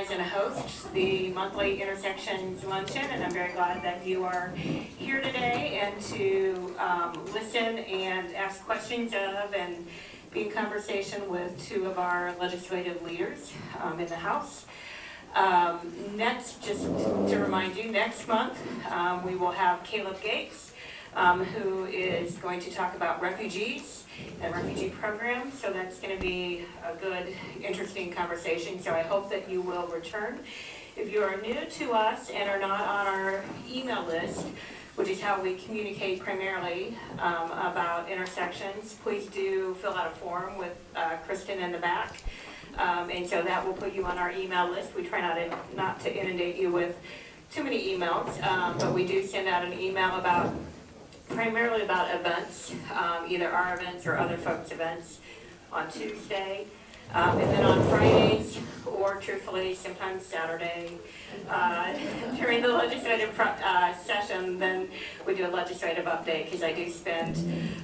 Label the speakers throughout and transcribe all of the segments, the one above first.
Speaker 1: organize and host the monthly Intersections Luncheon, and I'm very glad that you are here today and to listen and ask questions of and be in conversation with two of our legislative leaders in the House. Next, just to remind you, next month we will have Caleb Gates, who is going to talk about refugees and refugee programs. So that's going to be a good, interesting conversation. So I hope that you will return. If you are new to us and are not on our email list, which is how we communicate primarily about intersections, please do fill out a form with Kristen in the back. And so that will put you on our email list. We try not to inundate you with too many emails, but we do send out an email primarily about events, either our events or other folks' events on Tuesday. And then on Fridays, or truthfully, sometimes Saturday, during the legislative session, then we do a legislative update, because I do spend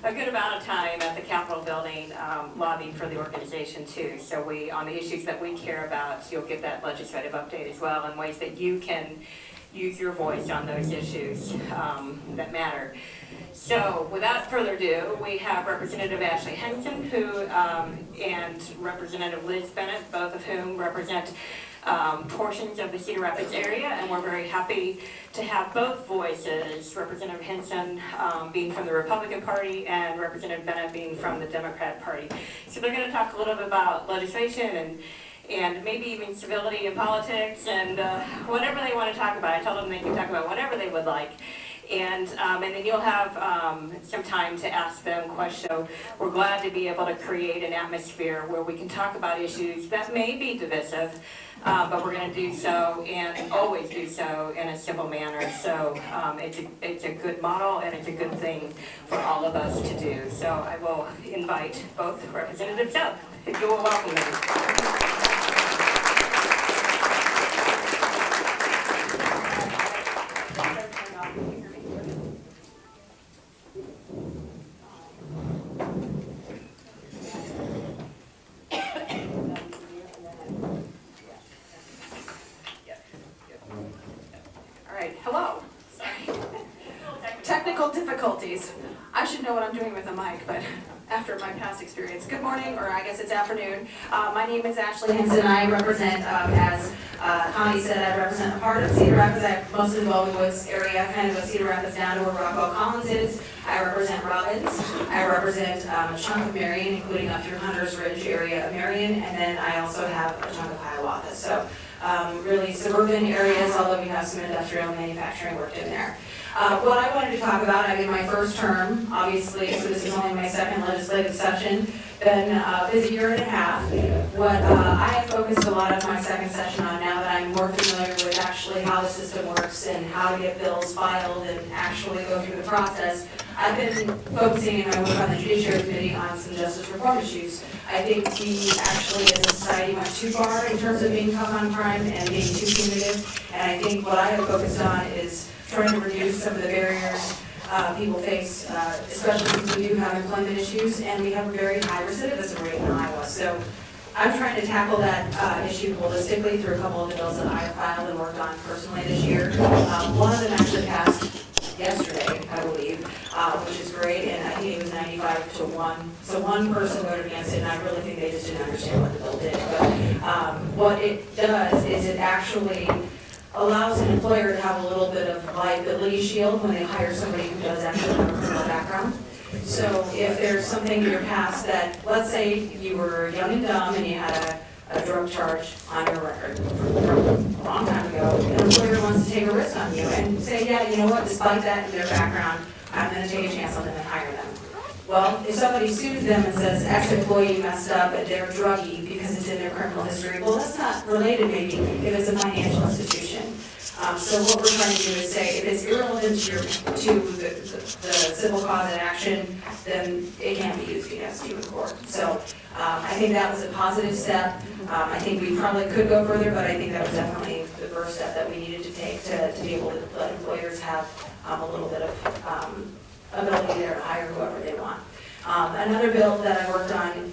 Speaker 1: a good amount of time at the Capitol building lobbying for the organization too. So on the issues that we care about, you'll get that legislative update as well, in ways that you can use your voice on those issues that matter. So without further ado, we have Representative Ashley Hinson and Representative Liz Bennett, both of whom represent portions of the Cedar Rapids area, and we're very happy to have both voices, Representative Hinson being from the Republican Party and Representative Bennett being from the Democrat Party. So they're going to talk a little bit about legislation and maybe even civility in politics and whatever they want to talk about. I told them they can talk about whatever they would like. And then you'll have some time to ask them questions. So we're glad to be able to create an atmosphere where we can talk about issues that may be divisive, but we're going to do so and always do so in a civil manner. So it's a good model, and it's a good thing for all of us to do. So I will invite both representatives up, if you will welcome them.
Speaker 2: Hello. Sorry. Technical difficulties. I should know what I'm doing with a mic, but after my past experience. Good morning, or I guess it's afternoon. My name is Ashley Hinson. I represent, as Connie said, I represent a part of Cedar Rapids. I mostly the Baldwin Woods area, kind of a Cedar Rapids down to where Rockwell Collins is. I represent Robbins. I represent a chunk of Marion, including up through Hunters Ridge area of Marion, and then I also have a chunk of Hiawatha. So really suburban areas, although we have some industrial manufacturing work in there. What I wanted to talk about, I'm in my first term, obviously, so this is only my second legislative session, been a busy year and a half. What I have focused a lot of my second session on, now that I'm more familiar with actually how the system works and how to get bills filed and actually go through the process, I've been focusing in my work on the Judiciary Committee on some justice reform issues. I think we actually as a society went too far in terms of being tough on crime and being too punitive, and I think what I have focused on is trying to reduce some of the barriers people face, especially since we do have employment issues and we have a very high recidivism rate in Iowa. So I'm trying to tackle that issue holistically through a couple of the bills that I filed and worked on personally this year. One of them actually passed yesterday, I believe, which is great, and I think it was 95-1. So one person voted against it, and I really think they just didn't understand what the bill did. But what it does is it actually allows an employer to have a little bit of liability shield when they hire somebody who does actually have a criminal background. So if there's something in your past that, let's say you were young and dumb and you had a drug charge on your record from a long time ago, an employer wants to take a risk on you and say, yeah, you know what, despite that in their background, I'm going to take a chance on them and hire them. Well, if somebody sues them and says, ex-employee messed up and they're druggy because it's in their criminal history, well, that's not related maybe if it's a financial institution. So what we're trying to do is say, if it's irrelevant to the civil cause of action, then it can't be used against you in court. So I think that was a positive step. I think we probably could go further, but I think that was definitely the first step that we needed to take to be able to let employers have a little bit of ability there to hire whoever they want. Another bill that I worked on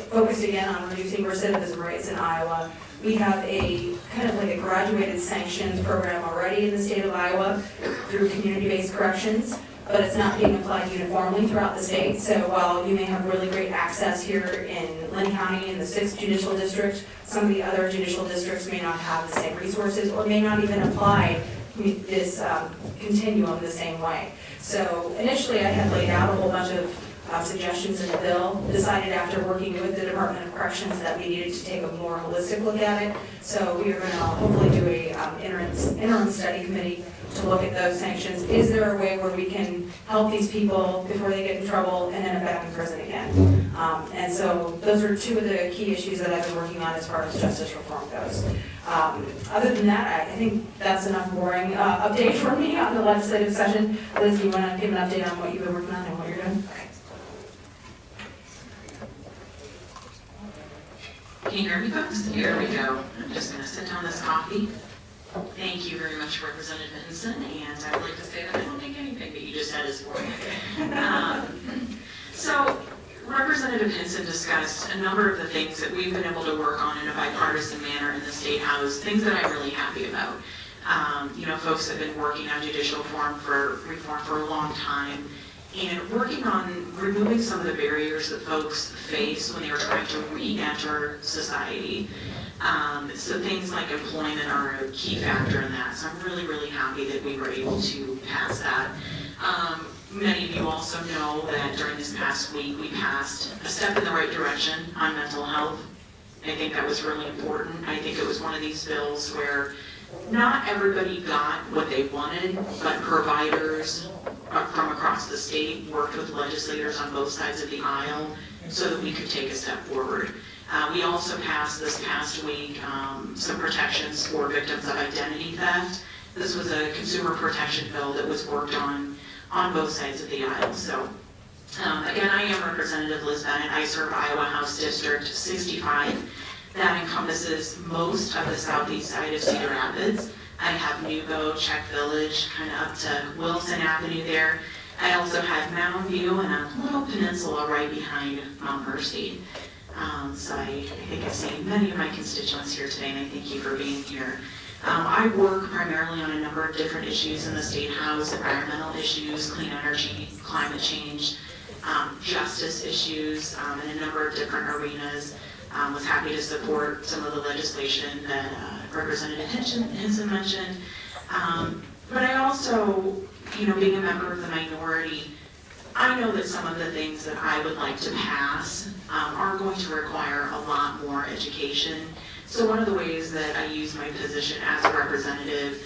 Speaker 2: focused again on reducing recidivism rates in Iowa We have a kind of like a graduated sanctions program already in the state of Iowa through community-based corrections, but it's not being applied uniformly throughout the state. So while you may have really great access here in Lynn County in the 6th Judicial District, some of the other judicial districts may not have the same resources or may not even apply this continuum the same way. So initially I had laid out a whole bunch of suggestions in the bill, decided after working with the Department of Corrections that we needed to take a more holistic look at it. So we are going to hopefully do a interim study committee to look at those sanctions. Is there a way where we can help these people before they get in trouble and end up back in prison again? And so those are two of the key issues that I've been working on as far as justice reform goes. Other than that, I think that's enough boring update for me on the legislative session. Liz, do you want to give an update on what you've been working on and what you're doing? Okay.
Speaker 3: Can you hear me, folks? Here we go. I'm just going to sit down this coffee. Thank you very much, Representative Hinson, and I would like to say that I don't think anything that you just said is boring. So, Representative Hinson discussed a number of the things that we've been able to work on in a bipartisan manner in the State House, things that I'm really happy about. Folks have been working on judicial reform for a long time, and working on removing some of the barriers that folks face when they are trying to re-enter society. So things like employment are a key factor in that. So I'm really, really happy that we were able to pass that. Many of you also know that during this past week, we passed a step in the right direction on mental health. I think that was really important. I think it was one of these bills where not everybody got what they wanted, but providers from across the state worked with legislators on both sides of the aisle so that we could take a step forward. We also passed this past week some protections for victims of identity theft. This was a consumer protection bill that was worked on both sides of the aisle. So again, I am Representative Liz Bennett. I serve Iowa House District 65. That encompasses most of the southeast side of Cedar Rapids. I have Nubo, Czech Village, kind of up to Wilson Avenue there. I also have Mountain View and a little peninsula right behind Mount Mercy. So I think I've seen many of my constituents here today, and I thank you for being here. I work primarily on a number of different issues in the State House: environmental issues, clean energy, climate change, justice issues, in a number of different arenas. Was happy to support some of the legislation that Representative Hinson mentioned. But I also, being a member of the minority, I know that some of the things that I would like to pass are going to require a lot more education. So one of the ways that I use my position as a representative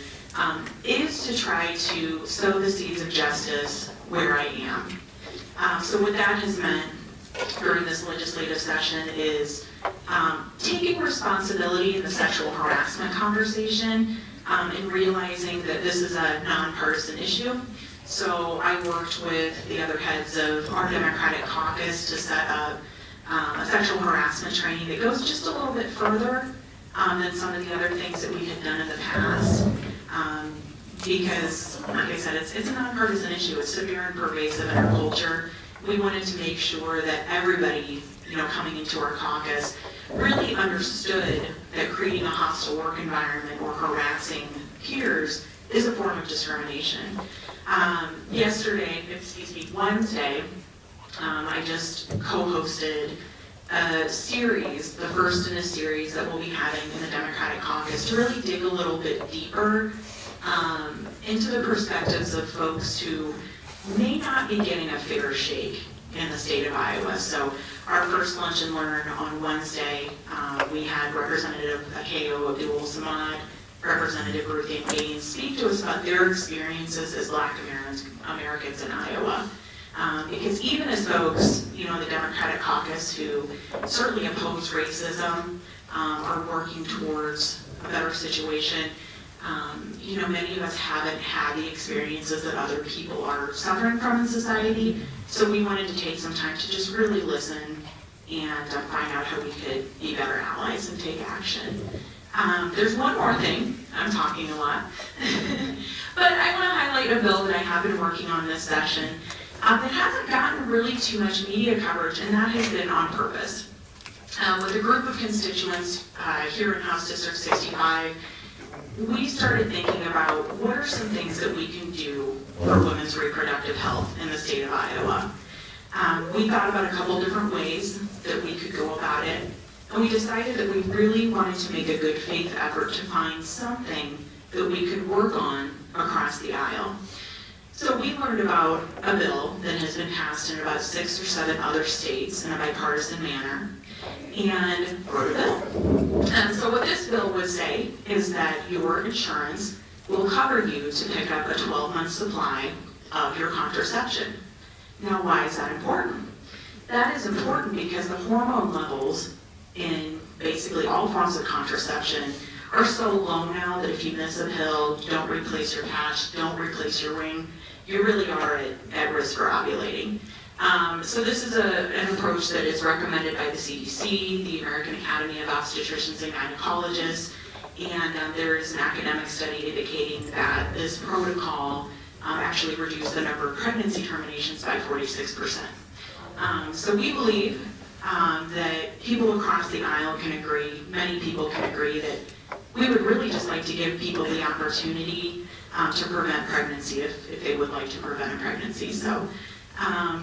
Speaker 3: is to try to sow the seeds of justice where I am. So what that has meant during this legislative session is taking responsibility in the sexual harassment conversation and realizing that this is a nonpartisan issue. So I worked with the other heads of our Democratic caucus to set up a sexual harassment training that goes just a little bit further than some of the other things that we had done in the past. Because, like I said, it's a nonpartisan issue. It's severe and pervasive in our culture. We wanted to make sure that everybody, coming into our caucus really understood that creating a hostile work environment or harassing peers is a form of discrimination. Wednesday, I just co-hosted a series, the first in a series that we'll be having in the Democratic caucus, to really dig a little bit deeper into the perspectives of folks who may not be getting a fair shake in the state of Iowa. So our first Lunch and Learn on Wednesday, we had Representative Akeo Abdul-Samad, Representative Ruth Ann Gaines speak to us about their experiences as Black Americans in Iowa. Because even as folks, in the Democratic caucus who certainly oppose racism, are working towards a better situation, many of us haven't had the experiences that other people are suffering from in society. So we wanted to take some time to just really listen and find out how we could be better allies and take action. There's one more thing. I'm talking a lot. But I want to highlight a bill that I have been working on this session that hasn't gotten really too much media coverage, and that has been on purpose. With a group of constituents here in House District 65, we started thinking about what are some things that we can do for women's reproductive health in the state of Iowa. We thought about a couple different ways that we could go about it, and we decided that we really wanted to make a good faith effort to find something that we could work on across the aisle. So we learned about a bill that has been passed in about 6 or 7 other states in a bipartisan manner, and wrote a bill. And so what this bill would say is that your insurance will cover you to pick up a 12-month supply of your contraception. Now, why is that important? That is important because the hormone levels in basically all forms of contraception are so low now that if you miss a pill, don't replace your patch, don't replace your ring, you really are at risk for ovulating. So this is an approach that is recommended by the CDC, the American Academy of Obstetricians and Gynecologists, and there is an academic study indicating that this protocol actually reduced the number of pregnancy terminations by 46%. So we believe that people across the aisle can agree, many people can agree that we would really just like to give people the opportunity to prevent pregnancy if they would like to prevent a pregnancy. So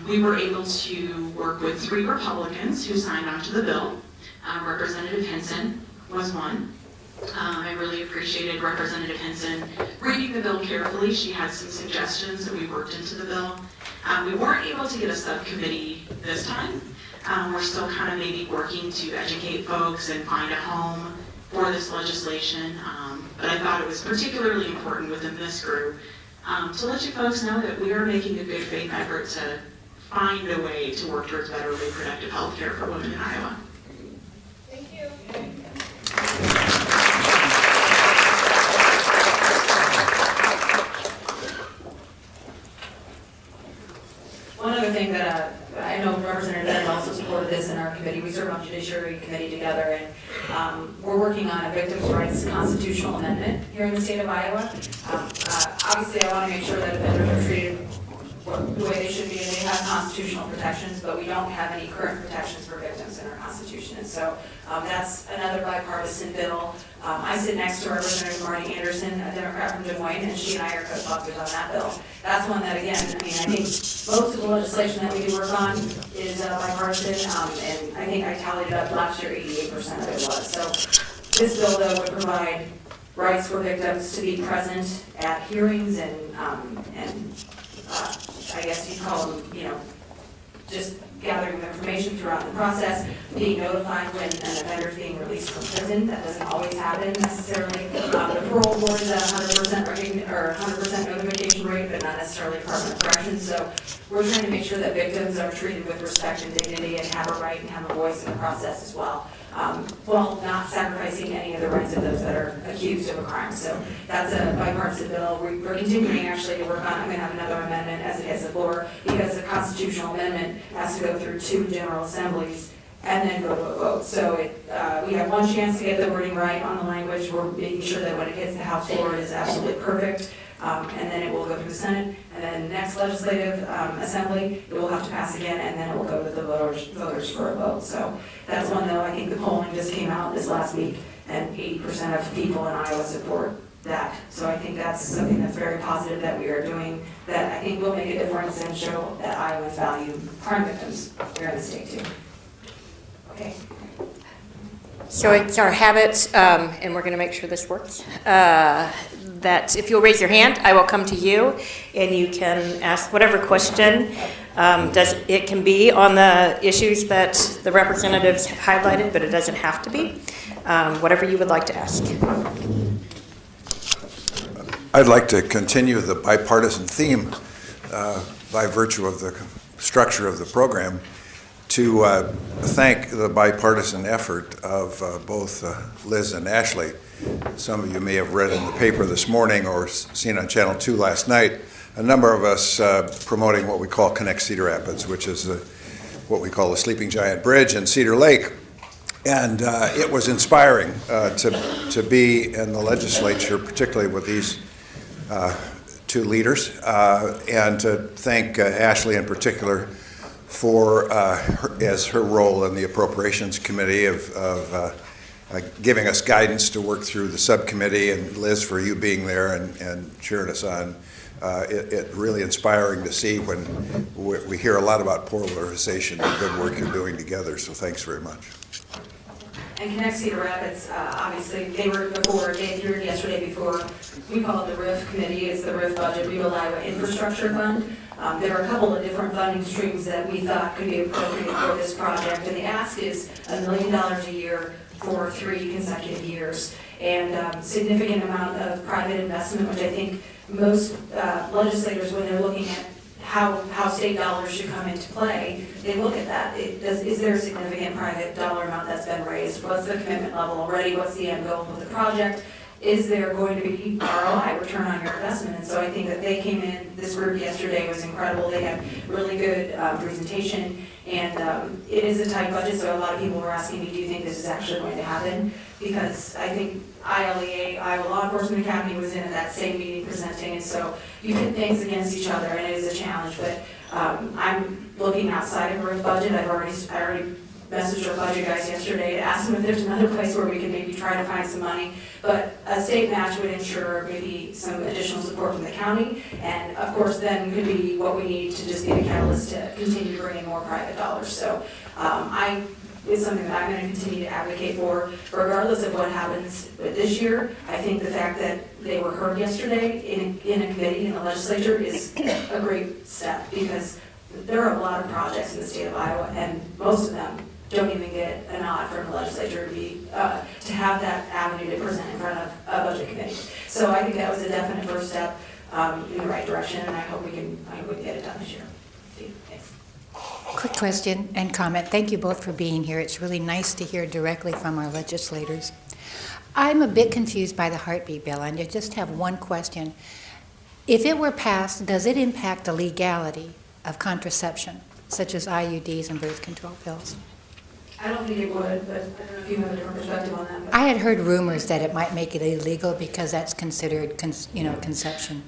Speaker 3: we were able to work with 3 Republicans who signed onto the bill. Representative Hinson was one. I really appreciated Representative Hinson reading the bill carefully. She had some suggestions that we worked into the bill. We weren't able to get a subcommittee this time. We're still kind of maybe working to educate folks and find a home for this legislation, but I thought it was particularly important within this group to let you folks know that we are making a good faith effort to find a way to work towards better reproductive health care for women in Iowa.
Speaker 1: Thank you.
Speaker 2: One other thing that I know Representative Bennett also supported this in our committee. We serve on Judiciary Committee together, and we're working on a victims' rights constitutional amendment here in the state of Iowa. Obviously, I want to make sure that offenders are treated the way they should be, and they have constitutional protections, but we don't have any current protections for victims in our Constitution. And so that's another bipartisan bill. I sit next to Representative Marty Anderson, a Democrat from Des Moines, and she and I are co-sponsors on that bill. That's one that, again, I mean, I think most of the legislation that we do work on is bipartisan, and I think I tallied it up last year, 88% of it was. So this bill, though, would provide rights for victims to be present at hearings and I guess you'd call them, just gathering information throughout the process, being notified when an offender is being released from prison. That doesn't always happen necessarily. The parole board is at 100% notification rate, but not necessarily Department of Corrections. So we're trying to make sure that victims are treated with respect and dignity and have a right and have a voice in the process as well, while not sacrificing any of the rights of those that are accused of a crime. So that's a bipartisan bill. We're continuing actually to work on. I'm going to have another amendment as it hits the floor because the constitutional amendment has to go through 2 general assemblies and then go to a vote. So we have one chance to get the wording right on the language. We're making sure that when it hits the House floor, it is absolutely perfect. And then it will go through the Senate, and then next legislative assembly, it will have to pass again, and then it will go to the voters for a vote. So that's one, though, I think the polling just came out this last week, and 80% of people in Iowa support that. So I think that's something that's very positive that we are doing, that I think will make a difference and show that Iowans value crime victims here in the state, too. Okay.
Speaker 4: So it's our habit, and we're going to make sure this works, that if you'll raise your hand, I will come to you, and you can ask whatever question. It can be on the issues that the representatives have highlighted, but it doesn't have to be. Whatever you would like to ask.
Speaker 5: I'd like to continue the bipartisan theme by virtue of the structure of the program to thank the bipartisan effort of both Liz and Ashley. Some of you may have read in the paper this morning or seen on Channel 2 last night, a number of us promoting what we call Connect Cedar Rapids, which is what we call the Sleeping Giant Bridge in Cedar Lake. And it was inspiring to be in the legislature, particularly with these 2 leaders, and to thank Ashley in particular as her role in the Appropriations Committee of giving us guidance to work through the subcommittee, and Liz, for you being there and cheering us on. It really inspiring to see when we hear a lot about polarization and good work you're doing together, so thanks very much.
Speaker 2: And Connect Cedar Rapids, obviously, they appeared yesterday before, we call it the RIF committee, it's the RIF Budget Real Iowa Infrastructure Fund. There are a couple of different funding streams that we thought could be appropriate for this project, and the ask is $1 million a year for 3 consecutive years. And significant amount of private investment, which I think most legislators, when they're looking at how state dollars should come into play, they look at that. Is there a significant private dollar amount that's been raised? What's the commitment level already? What's the end goal of the project? Is there going to be ROI, return on your investment? And so I think that they came in, this group yesterday was incredible. They had really good presentation, and it is a tight budget, so a lot of people were asking me, do you think this is actually going to happen? Because I think ILEA, Iowa Law Enforcement Academy, was in at that same meeting presenting, and so you pit things against each other, and it is a challenge, but I'm looking outside of our budget. I already messaged our budget guys yesterday to ask them if there's another place where we can maybe try to find some money. But a state match would ensure maybe some additional support from the county, and of course then could be what we need to just be a catalyst to continue to bring in more private dollars. So it's something that I'm going to continue to advocate for, regardless of what happens this year. I think the fact that they were heard yesterday in a committee in the legislature is a great step, because there are a lot of projects in the state of Iowa, and most of them don't even get a nod from the legislature to have that avenue to present in front of a budget committee. So I think that was a definite first step in the right direction, and I hope we can get it done this year. Steve, thanks.
Speaker 6: Quick question and comment. Thank you both for being here. It's really nice to hear directly from our legislators. I'm a bit confused by the heartbeat bill, and I just have one question. If it were passed, does it impact the legality of contraception, such as IUDs and birth control pills?
Speaker 2: I don't think it would, but I don't know if you have a different perspective on that.
Speaker 6: I had heard rumors that it might make it illegal because that's considered, conception.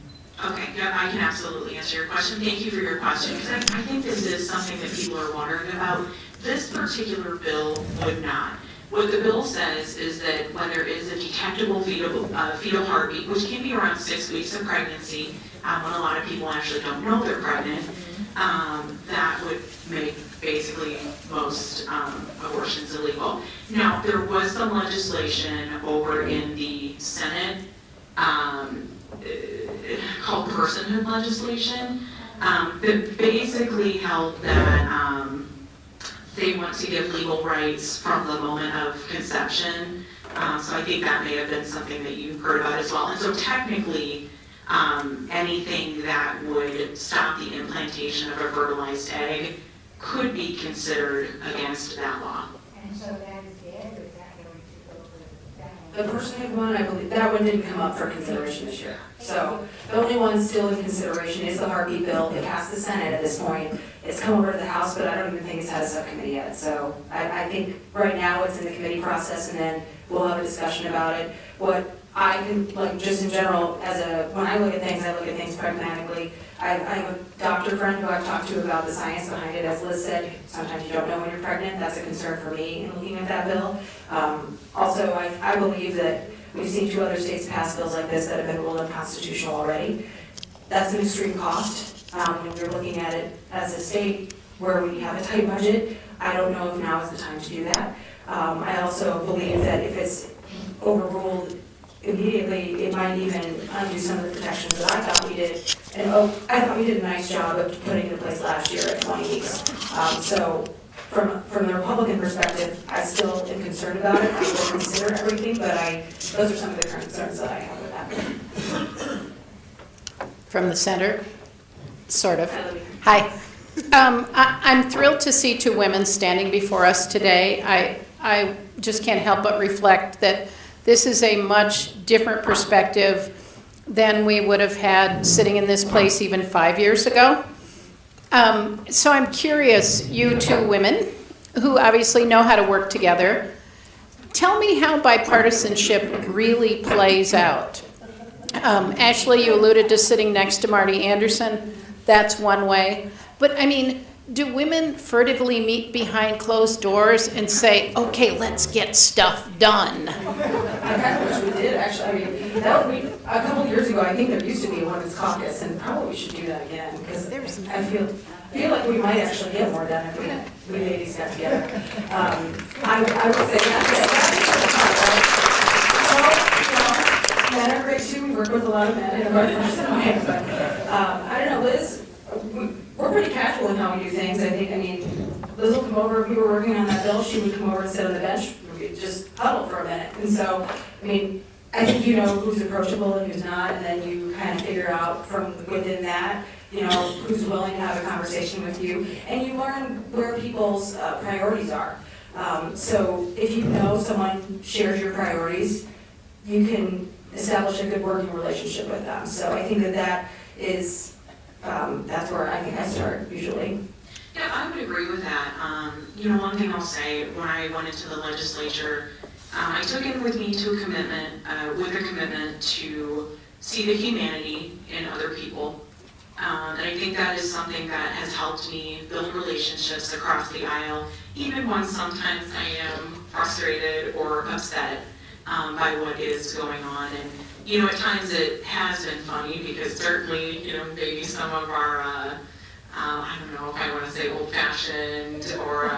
Speaker 3: Okay, yeah, I can absolutely answer your question. Thank you for your question, because I think this is something that people are wondering about. This particular bill would not. What the bill says is that when there is a detectable fetal heartbeat, which can be around 6 weeks of pregnancy, when a lot of people actually don't know they're pregnant, that would make basically most abortions illegal. Now, there was some legislation over in the Senate called personhood legislation that basically held that they want to give legal rights from the moment of conception. So I think that may have been something that you've heard about as well. And so technically, anything that would stop the implantation of a fertilized egg could be considered against that law.
Speaker 6: And so that is dead, or is that going to go for
Speaker 2: The personhood one, I believe, that one didn't come up for consideration this year. So the only one still in consideration is the heartbeat bill. It passed the Senate at this point. It's come over to the House, but I don't even think it's had a subcommittee yet. So I think right now it's in the committee process, and then we'll have a discussion about it. What I can, like, just in general, when I look at things pragmatically. I have a doctor friend who I've talked to about the science behind it. As Liz said, sometimes you don't know when you're pregnant. That's a concern for me in looking at that bill. Also, I believe that we've seen 2 other states pass bills like this that have been ruled unconstitutional already. That's an extreme cost. When we're looking at it as a state where we have a tight budget, I don't know if now is the time to do that. I also believe that if it's overruled immediately, it might even undo some of the protections that I thought we did. And I thought we did a nice job of putting it in place last year at 20 weeks. So from the Republican perspective, I still am concerned about it. I will consider everything, but those are some of the concerns that I have with that.
Speaker 7: From the center, sort of. Hi. I'm thrilled to see 2 women standing before us today. I just can't help but reflect that this is a much different perspective than we would have had sitting in this place even 5 years ago. So I'm curious, you 2 women who obviously know how to work together, tell me how bipartisanship really plays out. Ashley, you alluded to sitting next to Marty Anderson. That's one way. But I mean, do women furtively meet behind closed doors and say, okay, let's get stuff done?
Speaker 2: I kind of wish we did, actually. I mean, that would be, a couple years ago, I think there used to be a women's caucus, and probably we should do that again, because I feel like we might actually get more done if we ladies got together. I would say that's men are great too. We work with a lot of men in a bipartisan way, but I don't know, Liz, we're pretty casual in how we do things. I mean, Liz will come over, if we were working on that bill, she would come over and sit on the bench, we'd just huddle for a minute. And so, I mean, I think you know who's approachable and who's not, and then you kind of figure out from within that, you know, who's willing to have a conversation with you, and you learn where people's priorities are. So if you know someone shares your priorities, you can establish a good working relationship with them. So I think that is, that's where I think I start usually.
Speaker 3: Yeah, I would agree with that. You know, one thing I'll say, when I went into the legislature, I took in with me to a commitment to see the humanity in other people. And I think that is something that has helped me build relationships across the aisle, even when sometimes I am frustrated or upset by what is going on. And, you know, at times it has been funny because certainly, you know, maybe some of our, I don't know if I want to say old-fashioned or,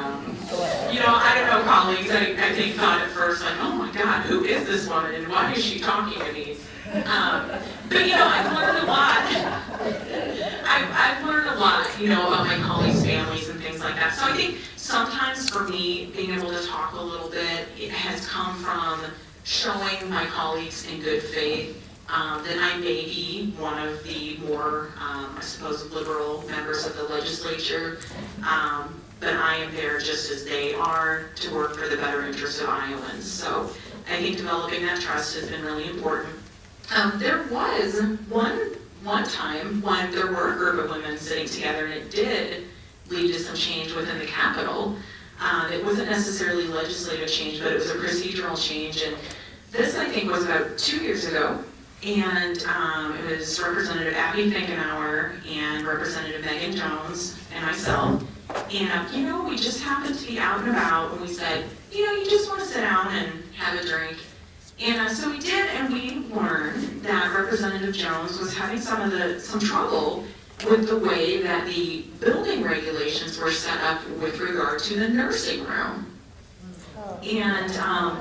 Speaker 3: you know, I don't know, colleagues, I think thought at first, like, oh my God, who is this woman and why is she talking to me? But, you know, I've learned a lot. I've learned a lot, you know, about my colleagues' families and things like that. So I think sometimes for me, being able to talk a little bit, it has come from showing my colleagues in good faith that I may be one of the more, I suppose, liberal members of the legislature, but I am there just as they are to work for the better interests of Iowans. So I think developing that trust has been really important. There was one time when there were a group of women sitting together, and it did lead to some change within the Capitol. It wasn't necessarily legislative change, but it was a procedural change. And this, I think, was about 2 years ago. And it was Representative Ashley Hinson and Representative Megan Jones and myself. And, you know, we just happened to be out and about, and we said, you know, you just want to sit down and have a drink. And so we did, and we learned that Representative Jones was having some trouble with the way that the building regulations were set up with regard to the nursing room. And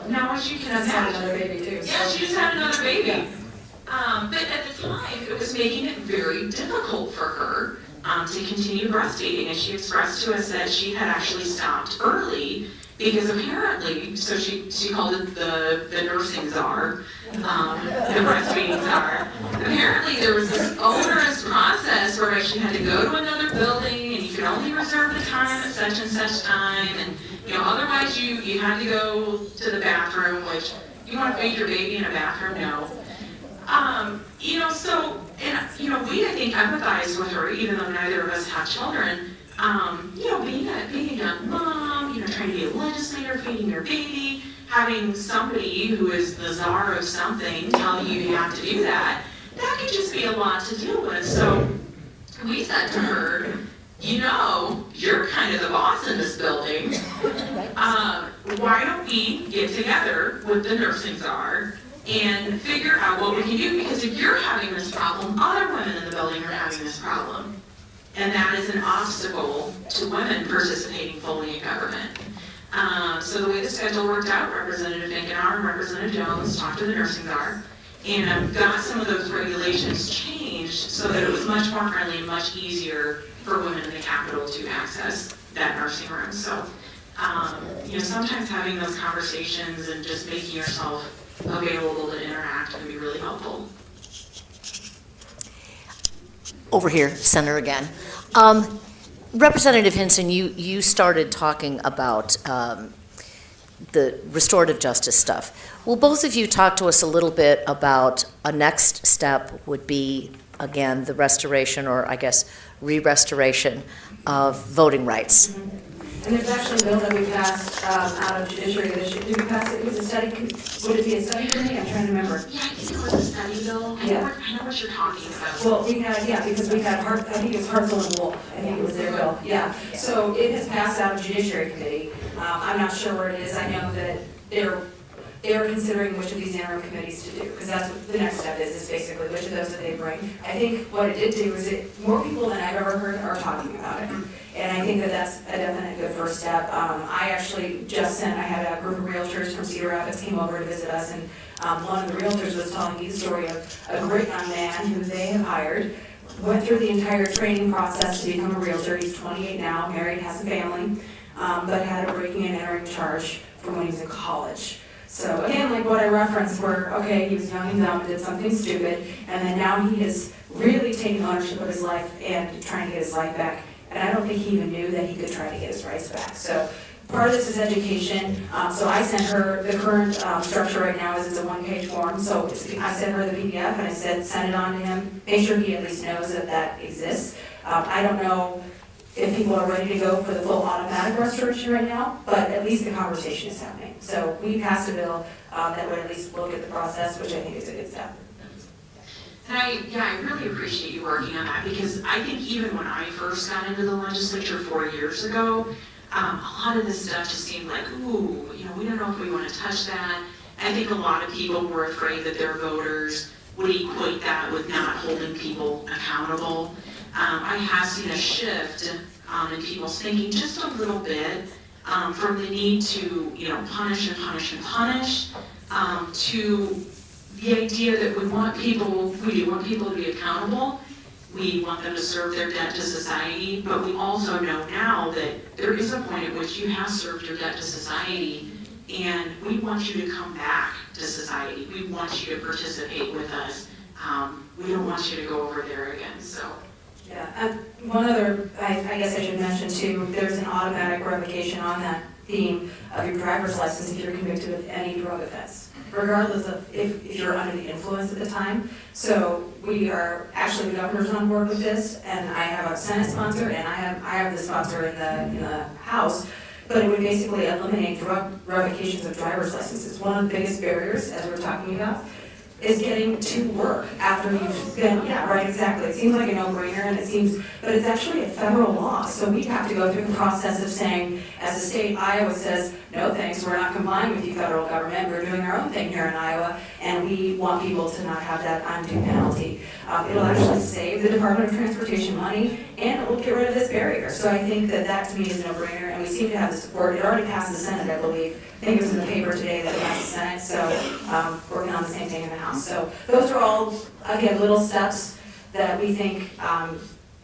Speaker 3: now, as you can imagine,
Speaker 2: another baby too.
Speaker 3: Yeah, she just had another baby. But at the time, it was making it very difficult for her to continue breastfeeding, and she expressed to us that she had actually stopped early because apparently, so she called it the nursing czar, the breastfeeding czar. Apparently there was this onerous process where she had to go to another building and you could only reserve the time at such and such time, and you know, otherwise you had to go to the bathroom, which you want to feed your baby in a bathroom? No. You know, so, and you know, we I think empathized with her, even though neither of us have children. You know, being a young mom, you know, trying to be a legislator, feeding your baby, having somebody who is the czar of something tell you have to do that, that could just be a lot to deal with. So we said to her, you know, you're kind of the boss in this building. Why don't we get together with the nursing czar and figure out what we can do? Because if you're having this problem, other women in the building are having this problem. And that is an obstacle to women participating fully in government. So the way the schedule worked out, Representative Finkenauer and Representative Jones talked to the nursing czar and got some of those regulations changed so that it was much more friendly and much easier for women in the Capitol to access that nursing room. So, you know, sometimes having those conversations and just making yourself available to interact can be really helpful.
Speaker 8: Over here, center again. Representative Hinson, you started talking about the restorative justice stuff. Will both of you talk to us a little bit about a next step would be, again, the restoration, or I guess re-restoration of voting rights?
Speaker 2: Mm-hmm. And there's actually a bill that we passed out of judiciary this year. Did we pass it? It was a study, would it be a study committee? I'm trying to remember.
Speaker 3: Yeah, I think it was a study Hartley bill? I
Speaker 2: Yeah.
Speaker 3: know what you're talking about.
Speaker 2: Well, because we had I think it was Hartzell and Wolf, I think it was their bill, yeah. So it has passed out of Judiciary Committee. I'm not sure where it is. I know that they're considering which of these interim committees to do, because that's what the next step is basically which of those that they bring. I think what it did do is more people than I've ever heard are talking about it. And I think that that's a definite good first step. I actually I had a group of realtors from Cedar Rapids came over to visit us, and one of the realtors was telling me the story of a great young man who they have hired, went through the entire training process to become a realtor. He's 28 now, married, has a family, but had a breaking and entering charge from when he was in college. So again, like what I referenced where, okay, he was young and dumb, did something stupid, and then now he is really taking ownership of his life and trying to get his life back. And I don't think he even knew that he could try to get his rights back. So part of this is education. So I sent her, the current structure right now is it's a one-page form. So I sent her the PDF and I said, send it on to him. Make sure he at least knows that that exists. I don't know if people are ready to go for the full automatic restoration right now, but at least the conversation is happening. So we passed a bill that would at least look at the process, which I think is a good step.
Speaker 3: And I really appreciate you working on that, because I think even when I first got into the legislature 4 years ago, a lot of this stuff just seemed like, ooh, we don't know if we want to touch that. I think a lot of people were afraid that their voters would equate that with not holding people accountable. I have seen a shift in people's thinking just a little bit from the need to, punish and punish and punish, to the idea that we do want people to be accountable. We want them to serve their debt to society, but we also know now that there is a point at which you have served your debt to society, and we want you to come back to society. We want you to participate with us. We don't want you to go over there again, so.
Speaker 2: Yeah, one other, I guess I should mention too, there's an automatic revocation on that theme of your driver's license if you're convicted of any drug offense, regardless of if you're under the influence at the time. So we are, actually the governor's on board with this, and I have a Senate sponsor, and I have the sponsor in the House, but it would basically eliminate drug revocations of driver's licenses. One of the biggest barriers, as we're talking about, is getting to work after you've been, yeah, right, exactly. It seems like a no-brainer, and but it's actually a federal law. So we have to go through the process of saying, as a state, Iowa says, no thanks, we're not complying with you, federal government. We're doing our own thing here in Iowa, and we want people to not have that undue penalty. It'll actually save the Department of Transportation money, and it will get rid of this barrier. So I think that to me is a no-brainer, and we seem to have the support. It already passed the Senate, I believe. I think it was in the paper today that it passed the Senate, so working on the same thing in the House. So those are all, again, little steps that we think,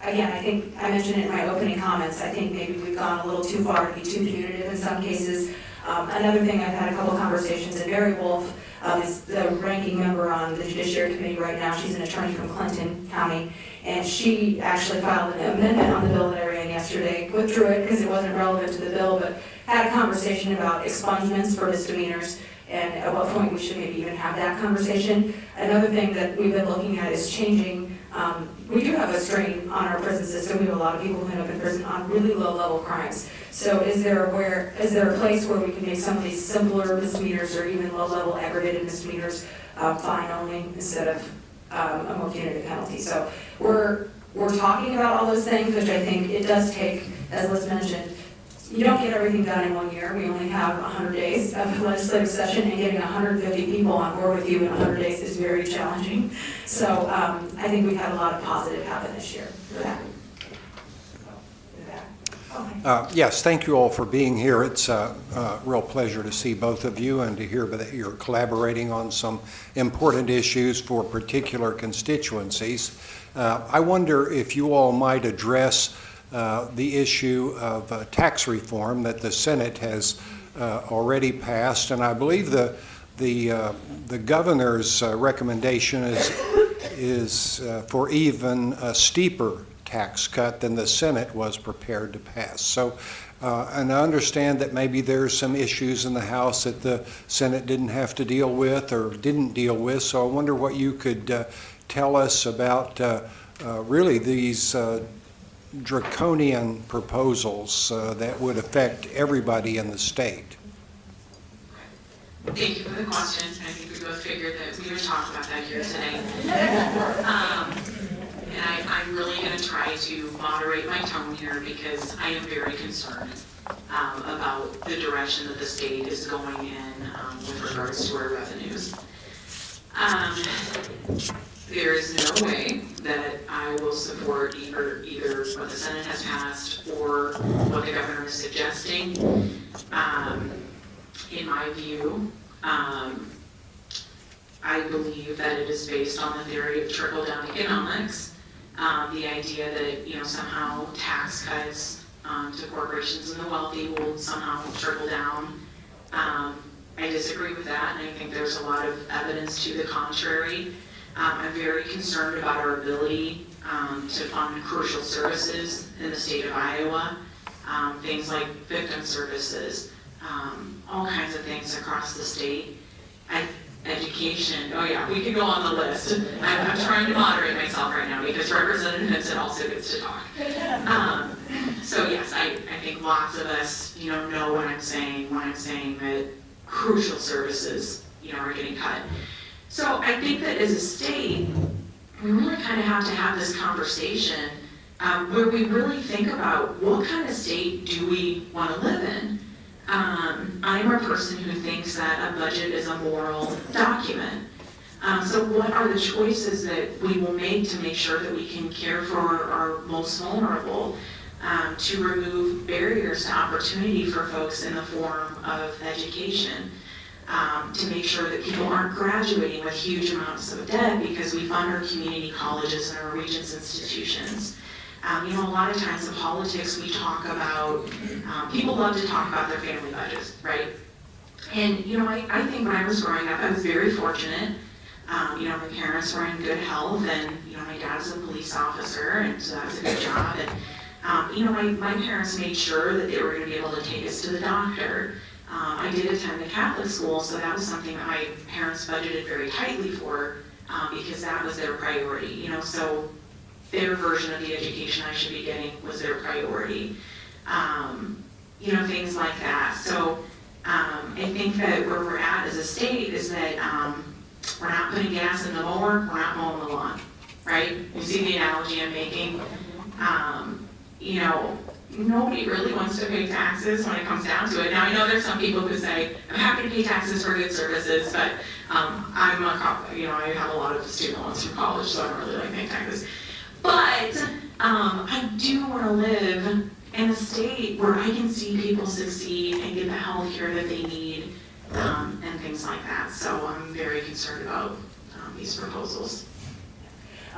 Speaker 2: again, I think I mentioned it in my opening comments, I think maybe we've gone a little too far to be too punitive in some cases. Another thing, I've had a couple conversations, and Mary Wolf is the ranking member on the Judiciary Committee right now. She's an attorney from Clinton County, and she actually filed an amendment on the bill that I ran yesterday, withdrew it because it wasn't relevant to the bill, but had a conversation about expungements for misdemeanors and at what point we should maybe even have that conversation. Another thing that we've been looking at is changing, we do have a strain on our prison system. We have a lot of people who end up in prison on really low-level crimes. So is there a place where we can make some of these simpler misdemeanors or even low-level aggravated misdemeanors fine only instead of a more punitive penalty? So we're talking about all those things, which I think it does take, as Liz mentioned, you don't get everything done in 1 year. We only have 100 days of legislative session, and getting 150 people on board with you in 100 days is very challenging. So I think we've had a lot of positive happen this year for that.
Speaker 9: Yes, thank you all for being here. It's a real pleasure to see both of you and to hear that you're collaborating on some important issues for particular constituencies. I wonder if you all might address the issue of tax reform that the Senate has already passed, and I believe the governor's recommendation is for even a steeper tax cut than the Senate was prepared to pass. So, and I understand that maybe there's some issues in the House that the Senate didn't have to deal with or didn't deal with. So I wonder what you could tell us about really these draconian proposals that would affect everybody in the state.
Speaker 3: Thank you for the question. I think we both figured that we would talk about that here today. And I'm really going to try to moderate my tone here because I am very concerned about the direction that the state is going in with regards to our revenues. There is no way that I will support either what the Senate has passed or what the governor is suggesting. In my view, I believe that it is based on the theory of trickle-down economics. The idea that, somehow tax cuts to corporations and the wealthy will somehow trickle down. I disagree with that, and I think there's a lot of evidence to the contrary. I'm very concerned about our ability to fund crucial services in the state of Iowa, things like victim services, all kinds of things across the state. Education, oh yeah, we could go on the list. I'm trying to moderate myself right now because Representative Hinson also gets to talk. So yes, I think lots of us, know what I'm saying when I'm saying that crucial services, are getting cut. So I think that as a state, we really kind of have to have this conversation where we really think about what kind of state do we want to live in. I'm a person who thinks that a budget is a moral document. So what are the choices that we will make to make sure that we can care for our most vulnerable, to remove barriers to opportunity for folks in the form of education, to make sure that people aren't graduating with huge amounts of debt because we fund our community colleges and our Regents institutions. A lot of times in politics we talk about, people love to talk about their family budgets, right? And, I think when I was growing up, I was very fortunate. My parents were in good health, and, my dad's a police officer, and so that was a good job. And, my parents made sure that they were going to be able to take us to the doctor. I did attend a Catholic school, so that was something that my parents budgeted very tightly for, because that was their priority, so their version of the education I should be getting was their priority. Things like that. So I think that where we're at as a state is that we're not putting gas in the mower, we're not mowing the lawn, right? You see the analogy I'm making? Nobody really wants to pay taxes when it comes down to it. Now, I know there's some people who say, I'm happy to pay taxes for good services, but I'm a cop, I have a lot of student loans from college, so I don't really like paying taxes. But I do want to live in a state where I can see people succeed and get the health care that they need, and things like that. So I'm very concerned about these proposals.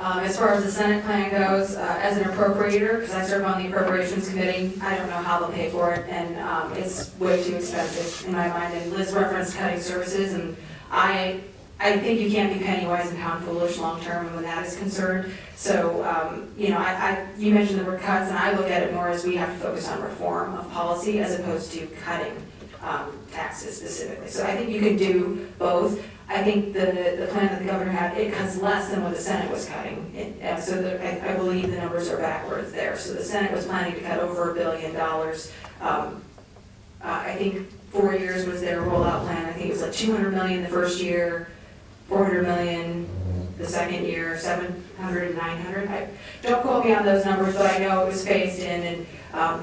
Speaker 2: As far as the Senate plan goes, as an appropriator, because I serve on the Appropriations Committee, I don't know how they'll pay for it, and it's way too expensive in my mind. And Liz referenced cutting services, and I think you can't be penny wise and pound foolish long term when that is concerned. So, you mentioned the word cuts, and I look at it more as we have to focus on reform of policy as opposed to cutting taxes specifically. So I think you can do both. I think the plan that the governor had, it cuts less than what the Senate was cutting. I believe the numbers are backwards there. So the Senate was planning to cut over $1 billion. I think 4 years was their rollout plan. I think it was like $200 million the first year, $400 million the second year, $700 and $900. Don't quote me on those numbers, but I know it was phased in and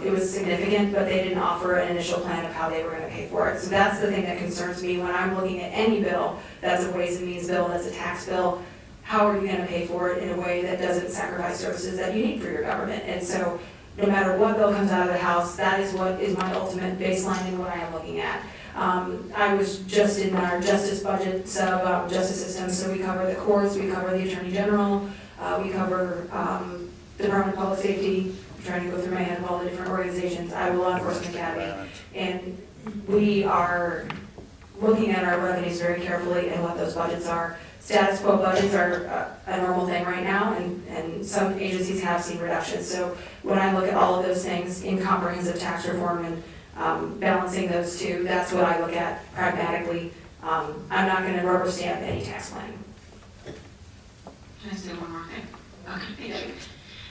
Speaker 2: it was significant, but they didn't offer an initial plan of how they were going to pay for it. So that's the thing that concerns me when I'm looking at any bill that's a Ways and Means bill, that's a tax bill. How are you going to pay for it in a way that doesn't sacrifice services that you need for your government? And so no matter what bill comes out of the House, that is what is my ultimate baseline and what I am looking at. I was just in our justice budget sub justice system, so we cover the courts, we cover the Attorney General, we cover Department of Public Safety. I'm trying to go through my head of all the different organizations, Iowa Law Enforcement Academy, and we are looking at our revenues very carefully and what those budgets are. Status quo budgets are a normal thing right now, and some agencies have seen reductions. So when I look at all of those things in comprehensive tax reform and balancing those two, that's what I look at pragmatically. I'm not going to rubber stamp any tax planning.
Speaker 3: Can I say one more thing? Okay, thank you.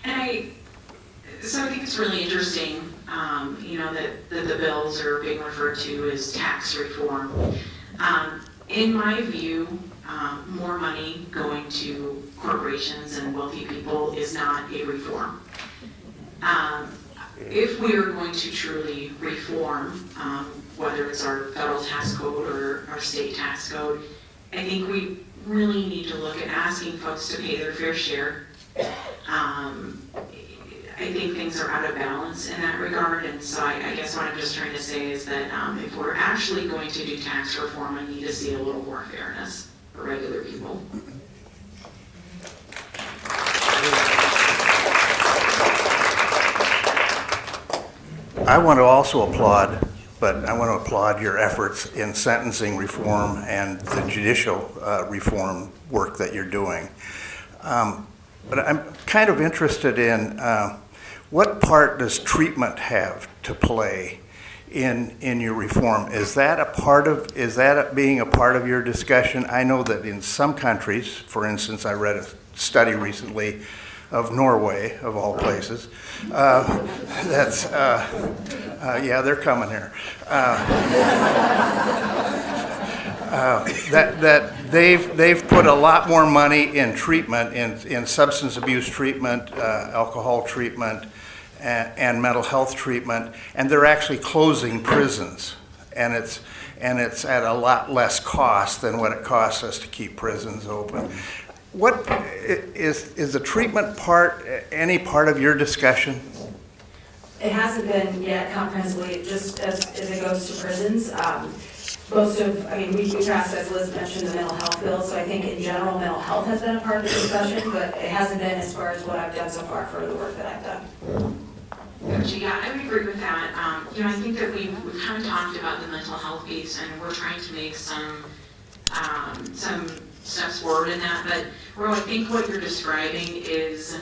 Speaker 3: And so I think it's really interesting, that the bills are being referred to as tax reform. In my view, more money going to corporations and wealthy people is not a reform. If we are going to truly reform, whether it's our federal tax code or our state tax code, I think we really need to look at asking folks to pay their fair share. I think things are out of balance in that regard, and so I guess what I'm just trying to say is that if we're actually going to do tax reform, I need to see a little more fairness for regular people.
Speaker 10: I want to also applaud, but I want to applaud your efforts in sentencing reform and the judicial reform work that you're doing. But I'm kind of interested in what part does treatment have to play in your reform? Is that being a part of your discussion? I know that in some countries, for instance, I read a study recently of Norway, of all places, yeah, they're coming here. That they've put a lot more money in treatment, in substance abuse treatment, alcohol treatment, and mental health treatment, and they're actually closing prisons, and it's at a lot less cost than what it costs us to keep prisons open. What is the treatment part any part of your discussion?
Speaker 2: It hasn't been yet comprehensively, just as it goes to prisons. We passed, as Liz mentioned, the mental health bill, so I think in general, mental health has been a part of the discussion, but it hasn't been as far as what I've done so far for the work that I've done.
Speaker 3: Gotcha, yeah, I would agree with that. I think that we've kind of talked about the mental health piece, and we're trying to make some steps forward in that, but Ro, I think what you're describing is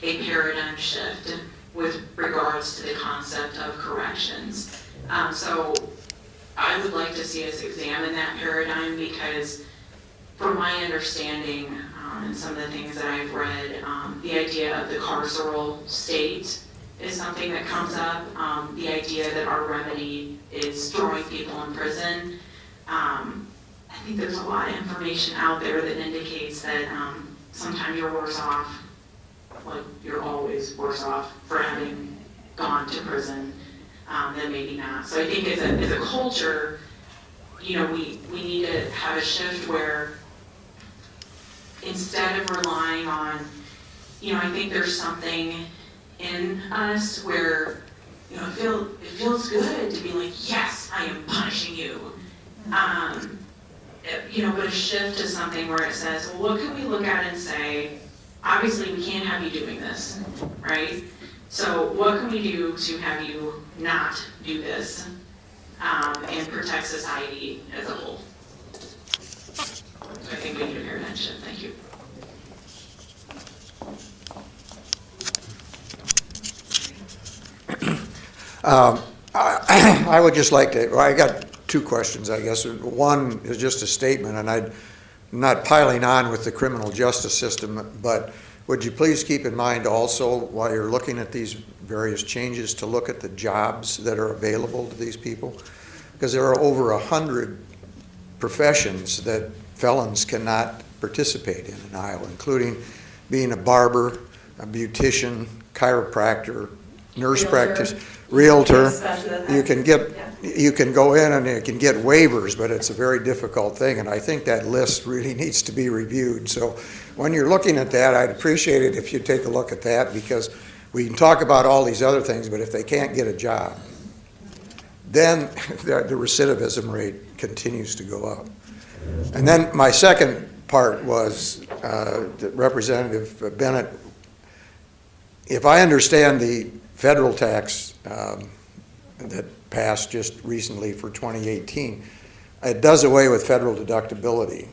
Speaker 3: a paradigm shift with regards to the concept of corrections. So I would like to see us examine that paradigm, because from my understanding and some of the things that I've read, the idea of the carceral state is something that comes up. The idea that our remedy is throwing people in prison. I think there's a lot of information out there that indicates that sometimes you're worse off, like you're always worse off for having gone to prison than maybe not. So I think as a culture, we need to have a shift where instead of relying on, I think there's something in us where, it feels good to be like, yes, I am punishing you. But a shift to something where it says, well, what can we look at and say, obviously we can't have you doing this, right? So what can we do to have you not do this and protect society as a whole? So I think we need a paradigm shift. Thank you.
Speaker 11: I would just like to, I got two questions, I guess. One is just a statement, and I'm not piling on with the criminal justice system, but would you please keep in mind also, while you're looking at these various changes, to look at the jobs that are available to these people? Because there are over 100 professions that felons cannot participate in Iowa, including being a barber, a beautician, chiropractor, nurse practitioner, realtor. You can go in and you can get waivers, but it's a very difficult thing, and I think that list really needs to be reviewed. So when you're looking at that, I'd appreciate it if you take a look at that, because we can talk about all these other things, but if they can't get a job, then the recidivism rate continues to go up. And then my second part was Representative Bennett, if I understand the federal tax that passed just recently for 2018, it does away with federal deductibility.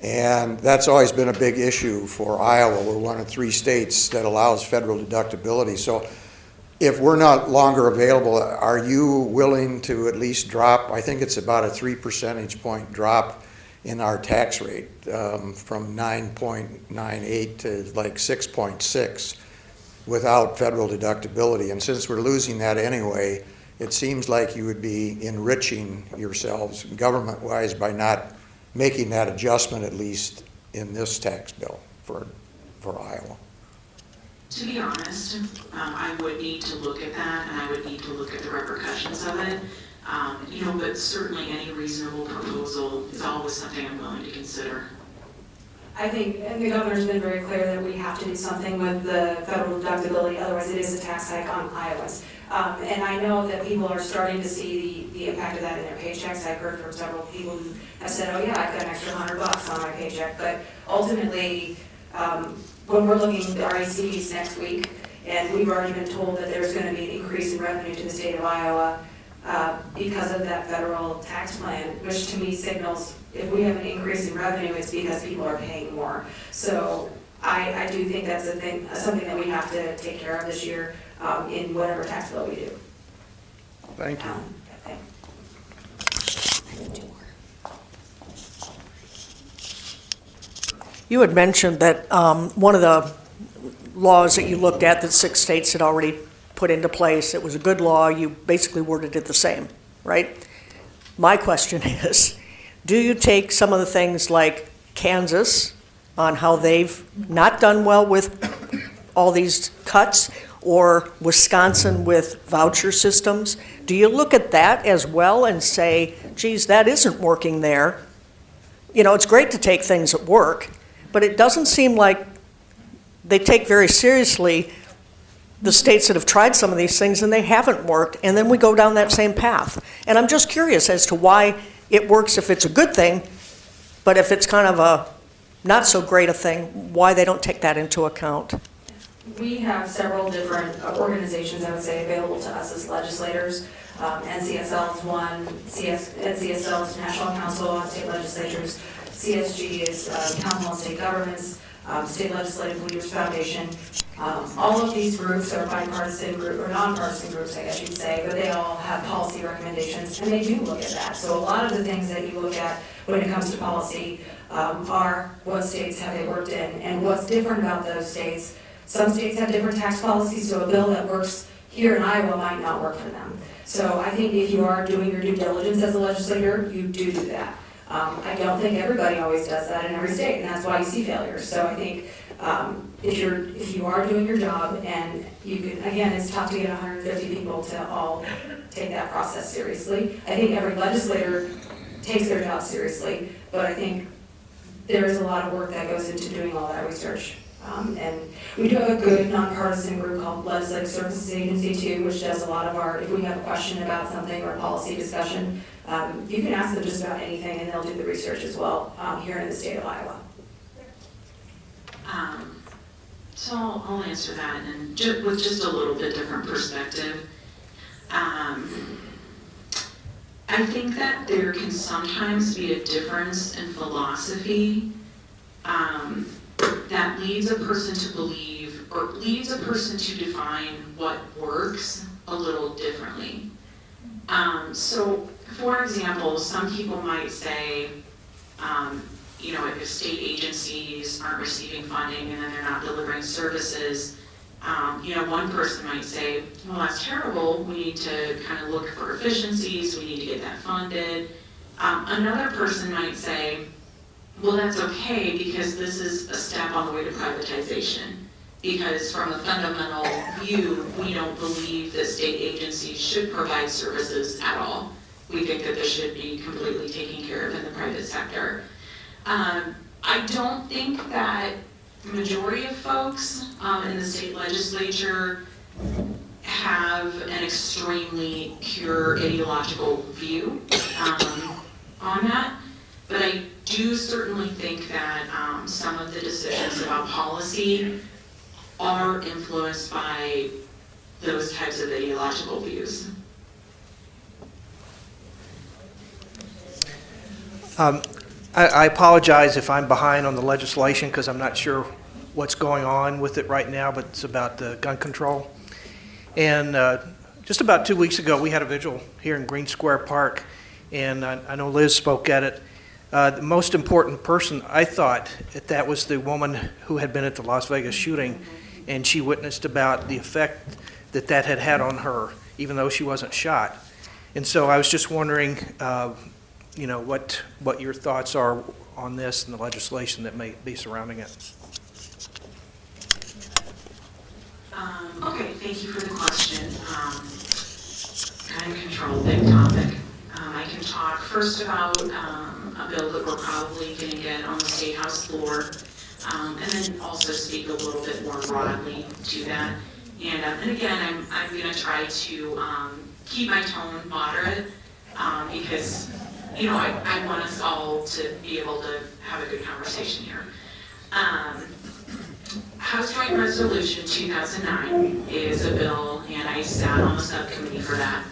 Speaker 11: And that's always been a big issue for Iowa. We're one of 3 states that allows federal deductibility. So if we're not longer available, are you willing to at least drop, I think it's about a 3 percentage point drop in our tax rate from 9.98 to like 6.6 without federal deductibility. And since we're losing that anyway, it seems like you would be enriching yourselves government-wise by not making that adjustment, at least in this tax bill for Iowa.
Speaker 3: To be honest, I would need to look at that, and I would need to look at the repercussions of it. But certainly any reasonable proposal is always something I'm willing to consider.
Speaker 2: I think, and the governor's been very clear that we have to do something with the federal deductibility, otherwise it is a tax hike on Iowans. And I know that people are starting to see the impact of that in their paychecks. I've heard from several people who have said, oh yeah, I've got an extra $100 on my paycheck. But ultimately, when we're looking at our ACs next week, and we've already been told that there's going to be an increase in revenue to the state of Iowa because of that federal tax plan, which to me signals if we have an increase in revenue, it's because people are paying more. So I do think that's something that we have to take care of this year in whatever tax bill we do.
Speaker 11: Thank you.
Speaker 2: Okay.
Speaker 12: You had mentioned that one of the laws that you looked at that 6 states had already put into place, it was a good law, you basically worded it the same, right? My question is, do you take some of the things like Kansas on how they've not done well with all these cuts, or Wisconsin with voucher systems? Do you look at that as well and say, geez, that isn't working there? You know, it's great to take things that work, but it doesn't seem like they take very seriously the states that have tried some of these things and they haven't worked, and then we go down that same path. And I'm just curious as to why it works if it's a good thing, but if it's kind of a not so great a thing, why they don't take that into account.
Speaker 2: We have several different organizations, I would say, available to us as legislators. NCSL is one, NCSL is National Council on State Legislatures, CSG is Council on State Governments, State Legislative Leaders Foundation. All of these groups are bipartisan or nonpartisan groups, I guess you'd say, but they all have policy recommendations, and they do look at that. So a lot of the things that you look at when it comes to policy are what states have they worked in, and what's different about those states. Some states have different tax policies, so a bill that works here in Iowa might not work for them. So I think if you are doing your due diligence as a legislator, you do that. I don't think everybody always does that in every state, and that's why you see failures. So I think if you are doing your job, and you can, again, it's tough to get 150 people to all take that process seriously. I think every legislator takes their job seriously, but I think there is a lot of work that goes into doing all that research. And we do have a good nonpartisan group called Legislative Services Agency too, which does a lot of our, if we have a question about something or a policy discussion, you can ask them just about anything and they'll do the research as well here in the state of Iowa.
Speaker 3: So I'll answer that, and with just a little bit different perspective. I think that there can sometimes be a difference in philosophy that leads a person to believe, or leads a person to define what works a little differently. So, for example, some people might say, if state agencies aren't receiving funding and then they're not delivering services, one person might say, well, that's terrible, we need to kind of look for efficiencies, we need to get that funded. Another person might say, well, that's okay because this is a step on the way to privatization. Because from a fundamental view, we don't believe that state agencies should provide services at all. We think that this should be completely taken care of in the private sector. I don't think that the majority of folks in the state legislature have an extremely pure ideological view on that, but I do certainly think that some of the decisions about policy are influenced by those types of ideological views.
Speaker 13: I apologize if I'm behind on the legislation because I'm not sure what's going on with it right now, but it's about the gun control. And just about 2 weeks ago, we had a vigil here in Green Square Park, and I know Liz spoke at it. The most important person, I thought, that was the woman who had been at the Las Vegas shooting, and she witnessed about the effect that had had on her. even though she wasn't shot. And so I was just wondering, what your thoughts are on this and the legislation that may be surrounding it.
Speaker 3: Okay, thank you for the question. Gun control, big topic. I can talk first about a bill that we're probably going to get on the State House floor, and then also speak a little bit more broadly to that. And again, I'm going to try to keep my tone moderate because, I want us all to be able to have a good conversation here. House Joint Resolution 2009 is a bill, and I sat on the subcommittee for that.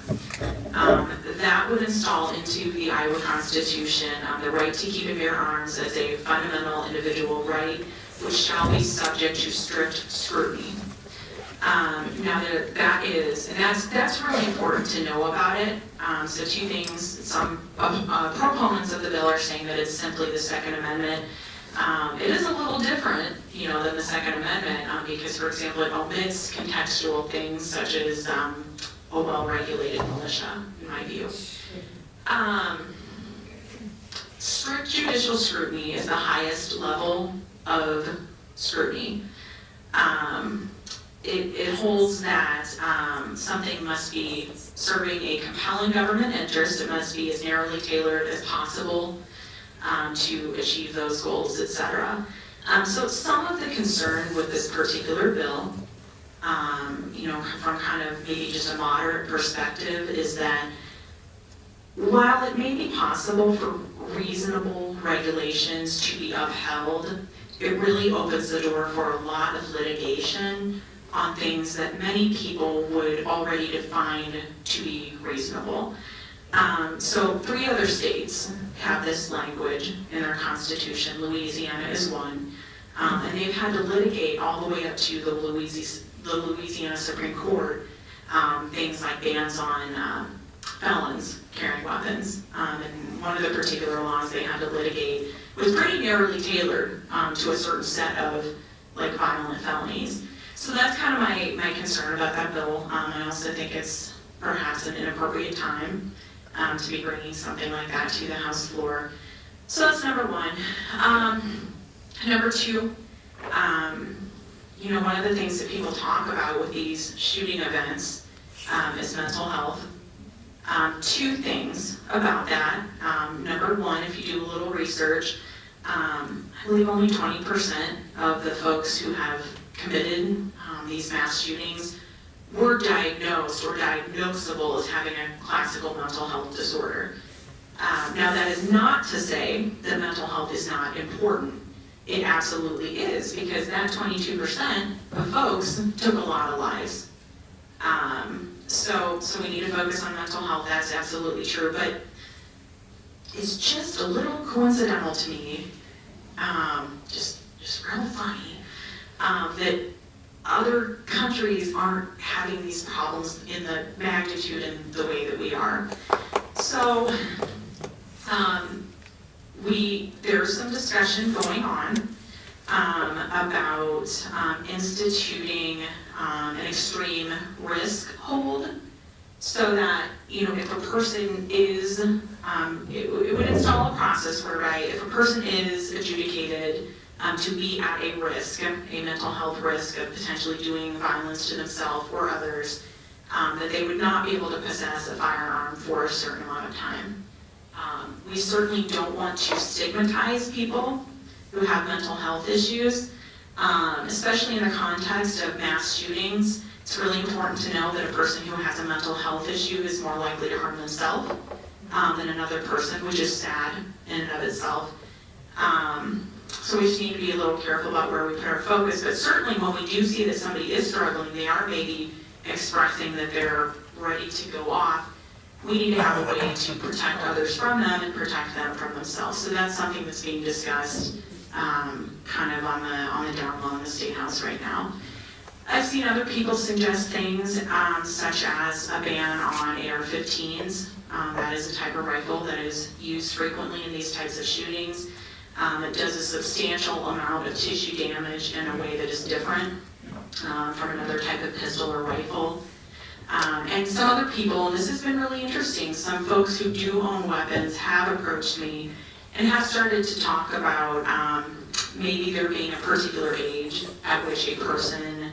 Speaker 3: That would install into the Iowa Constitution the right to keep and bear arms as a fundamental individual right, which shall be subject to strict scrutiny. Now that's really important to know about it. So two things, some proponents of the bill are saying that it's simply the Second Amendment. It is a little different, than the Second Amendment because, for example, it omits contextual things such as a well-regulated militia, in my view. Strict judicial scrutiny is the highest level of scrutiny. It holds that something must be serving a compelling government interest. It must be as narrowly tailored as possible to achieve those goals, etc. So some of the concern with this particular bill, from kind of maybe just a moderate perspective, is that while it may be possible for reasonable regulations to be upheld, it really opens the door for a lot of litigation on things that many people would already define to be reasonable. So 3 other states have this language in their constitution. Louisiana is one. And they've had to litigate all the way up to the Louisiana Supreme Court, things like bans on felons carrying weapons. And one of the particular laws they had to litigate was pretty narrowly tailored to a certain set of violent felonies. So that's kind of my concern about that bill. I also think it's perhaps an inappropriate time to be bringing something like that to the House floor. So that's number one. Number two, one of the things that people talk about with these shooting events is mental health. 2 things about that. Number one, if you do a little research, I believe only 20% of the folks who have committed these mass shootings were diagnosed or diagnosable as having a classical mental health disorder. Now that is not to say that mental health is not important. It absolutely is, because that 22% of folks took a lot of lives. So we need to focus on mental health, that's absolutely true, but it's just a little coincidental to me, just real funny, that other countries aren't having these problems in the magnitude and the way that we are. So there's some discussion going on about instituting an extreme risk hold, so that if a person is, it would install a process whereby if a person is adjudicated to be at a risk, a mental health risk of potentially doing violence to themselves or others, that they would not be able to possess a firearm for a certain amount of time. We certainly don't want to stigmatize people who have mental health issues, especially in the context of mass shootings. It's really important to know that a person who has a mental health issue is more likely to harm themselves than another person, which is sad in and of itself. So we just need to be a little careful about where we put our focus, but certainly when we do see that somebody is struggling, they are maybe expressing that they're ready to go off, we need to have a way to protect others from them and protect them from themselves. So that's something that's being discussed kind of on the down low in the State House right now. I've seen other people suggest things such as a ban on AR-15s. That is a type of rifle that is used frequently in these types of shootings. It does a substantial amount of tissue damage in a way that is different from another type of pistol or rifle. And some other people, and this has been really interesting, some folks who do own weapons have approached me and have started to talk about maybe there being a particular age at which a person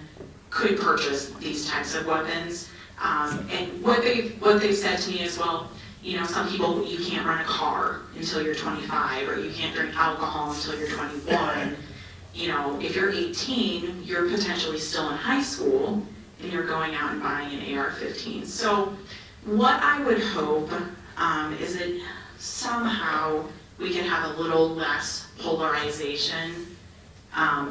Speaker 3: could purchase these types of weapons. And what they've said to me is, well, you know, some people, you can't run a car until you're 25, or you can't drink alcohol until you're 21. You know, if you're 18, you're potentially still in high school, and you're going out and buying an AR-15. So what I would hope is that somehow we can have a little less polarization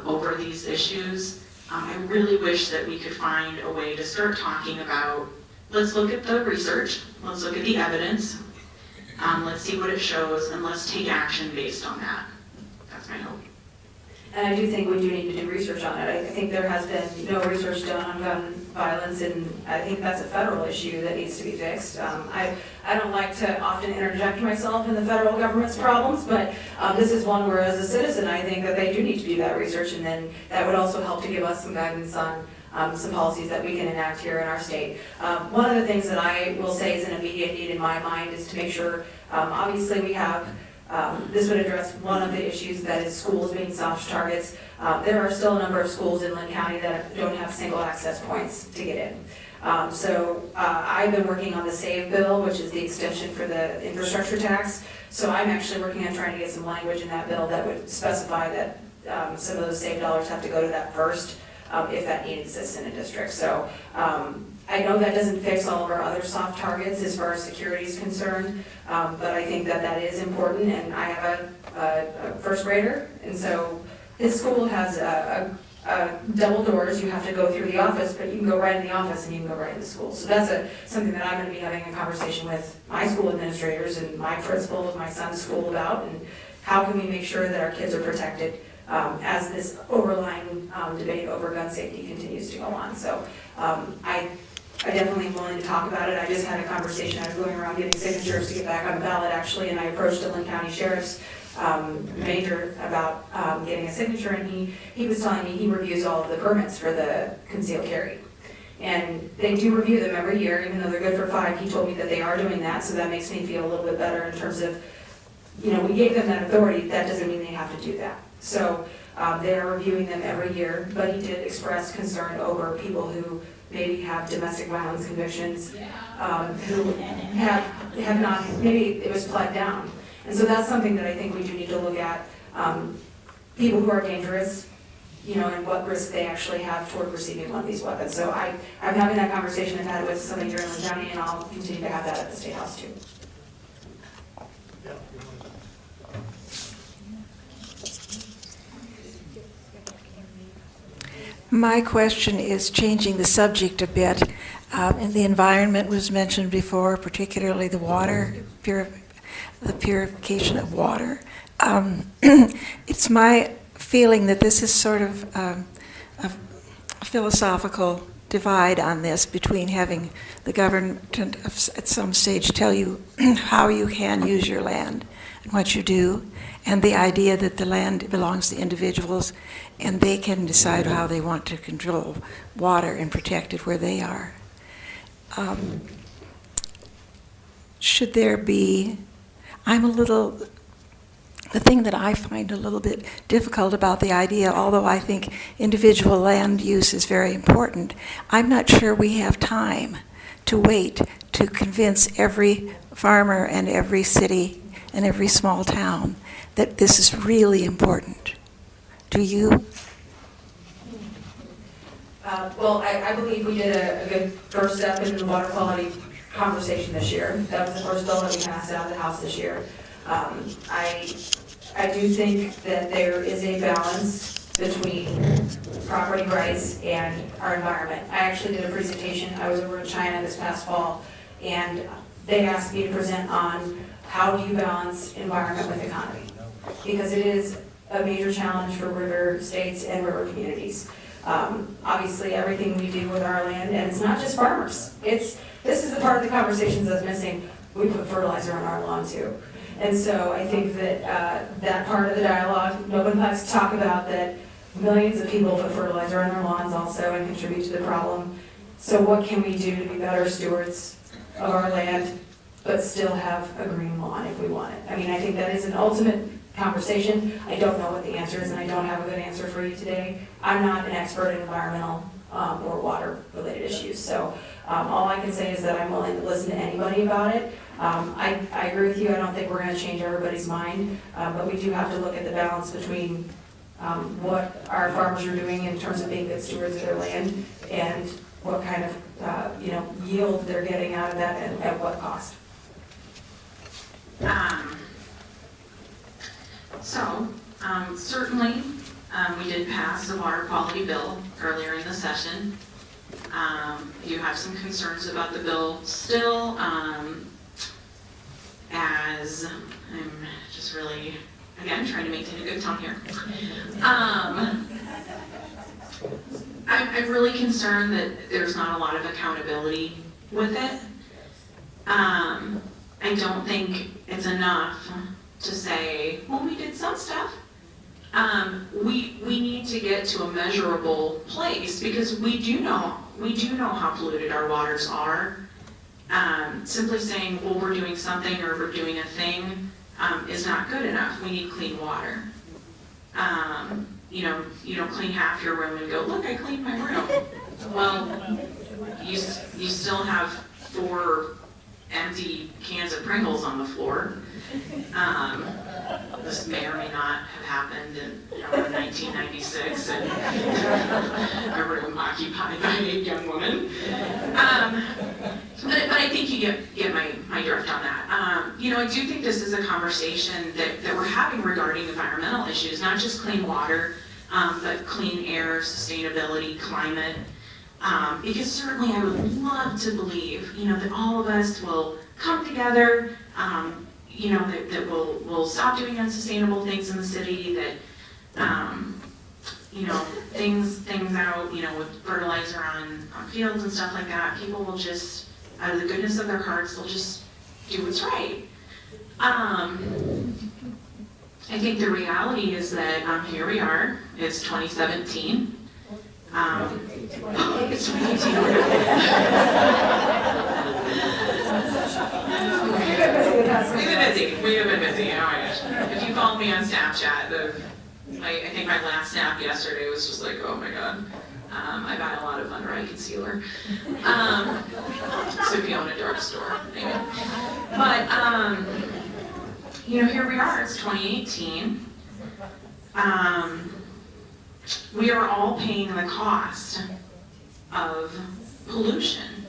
Speaker 3: over these issues. I really wish that we could find a way to start talking about, let's look at the research, let's look at the evidence, let's see what it shows, and let's take action based on that. That's my hope.
Speaker 2: And I do think we do need to do research on it. I think there has been no research done on gun violence, and I think that's a federal issue that needs to be fixed. I don't like to often interject myself in the federal government's problems, but this is one where, as a citizen, I think that they do need to do that research, and then that would also help to give us some guidance on some policies that we can enact here in our state. One of the things that I will say is an immediate need in my mind is to make sure, obviously we have, this would address one of the issues, that is schools being soft targets. There are still a number of schools in Lynn County that don't have single access points to get in. I've been working on the SAVE bill, which is the extension for the infrastructure tax. So I'm actually working on trying to get some language in that bill that would specify that some of those SAVE dollars have to go to that first, if that need exists in a district. So I know that doesn't fix all of our other soft targets as far as security is concerned, but I think that that is important, and I have a first grader, and so his school has double doors. You have to go through the office, but you can go right in the office and you can go right in the school. So that's something that I'm going to be having a conversation with my school administrators and my principal of my son's school about, and how can we make sure that our kids are protected as this overlying debate over gun safety continues to go on. So I definitely am willing to talk about it. I just had a conversation. I was going around getting signatures to get back on the ballot, actually, and I approached the Lynn County Sheriff's major about getting a signature, and he was telling me he reviews all of the permits for the concealed carry. And they do review them every year, even though they're good for 5. He told me that they are doing that, so that makes me feel a little bit better in terms of, you know, we gave them that authority. That doesn't mean they have to do that. So they are reviewing them every year, but he did express concern over people who maybe have domestic violence convictions, who have not, maybe it was pled down. And so that's something that I think we do need to look at. People who are dangerous, you know, and what risk they actually have toward receiving one of these weapons. So I'm having that conversation. I've had it with somebody here in Lynn County, and I'll continue to have that at the State House too.
Speaker 14: My question is changing the subject a bit. And the environment was mentioned before, particularly the water, the purification of water. It's my feeling that this is sort of a philosophical divide on this, between having the government at some stage tell you how you can use your land and what you do, and the idea that the land belongs to individuals and they can decide how they want to control water and protect it where they are. Should there be, the thing that I find a little bit difficult about the idea, although I think individual land use is very important, I'm not sure we have time to wait to convince every farmer and every city and every small town that this is really important. Do you?
Speaker 2: Well, I believe we did a good first step in the water quality conversation this year. That was the first bill that we passed out of the House this year. I do think that there is a balance between property rights and our environment. I actually did a presentation. I was over in China this past fall, and they asked me to present on how do you balance environment with economy, because it is a major challenge for river states and river communities. Obviously, everything we do with our land, and it's not just farmers. This is the part of the conversations that's missing. We put fertilizer on our lawn too. And so I think that that part of the dialogue, nobody likes to talk about that millions of people put fertilizer on their lawns also and contribute to the problem. So what can we do to be better stewards of our land, but still have a green lawn if we want it? I mean, I think that is an ultimate conversation. I don't know what the answer is, and I don't have a good answer for you today. I'm not an expert in environmental or water-related issues, so all I can say is that I'm willing to listen to anybody about it. I agree with you. I don't think we're going to change everybody's mind, but we do have to look at the balance between what our farmers are doing in terms of being good stewards of their land and what kind of yield they're getting out of that and at what cost.
Speaker 3: Certainly, we did pass the water quality bill earlier in the session. You have some concerns about the bill still, as I'm just really, again, trying to maintain a good tone here. I'm really concerned that there's not a lot of accountability with it. I don't think it's enough to say, well, we did some stuff. We need to get to a measurable place because we do know how polluted our waters are. Simply saying, well, we're doing something or we're doing a thing is not good enough. We need clean water. You don't clean half your room and go, look, I cleaned my room. Well, you still have 4 empty cans of Pringles on the floor. This may or may not have happened in around 1996 and a room occupied by a young woman. But I think you get my drift on that. I do think this is a conversation that we're having regarding environmental issues, not just clean water, but clean air, sustainability, climate. Because certainly I would love to believe, that all of us will come together, that we'll stop doing unsustainable things in the city, that, things out, with fertilizer on fields and stuff like that, people will just, out of the goodness of their hearts, they'll just do what's right. I think the reality is that here we are, it's 2017. It's 2018. We've been busy, oh my gosh. If you follow me on Snapchat, I think my last snap yesterday was just like, oh my god. I buy a lot of under eye concealer. So if you own a drugstore, maybe. But, here we are, it's 2018. We are all paying the cost of pollution.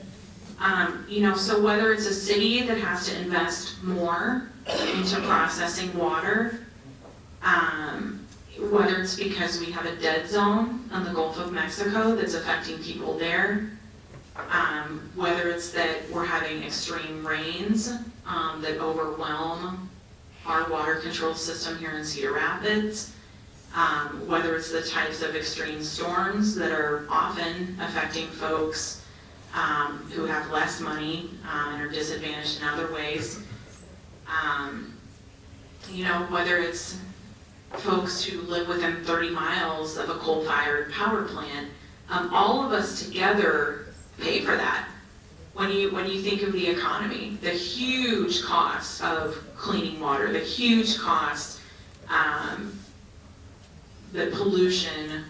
Speaker 3: So whether it's a city that has to invest more into processing water, whether it's because we have a dead zone on the Gulf of Mexico that's affecting people there, whether it's that we're having extreme rains that overwhelm our water control system here in Cedar Rapids, whether it's the types of extreme storms that are often affecting folks who have less money and are disadvantaged in other ways, whether it's folks who live within 30 miles of a coal-fired power plant, all of us together pay for that. When you think of the economy, the huge cost of cleaning water, the huge cost that pollution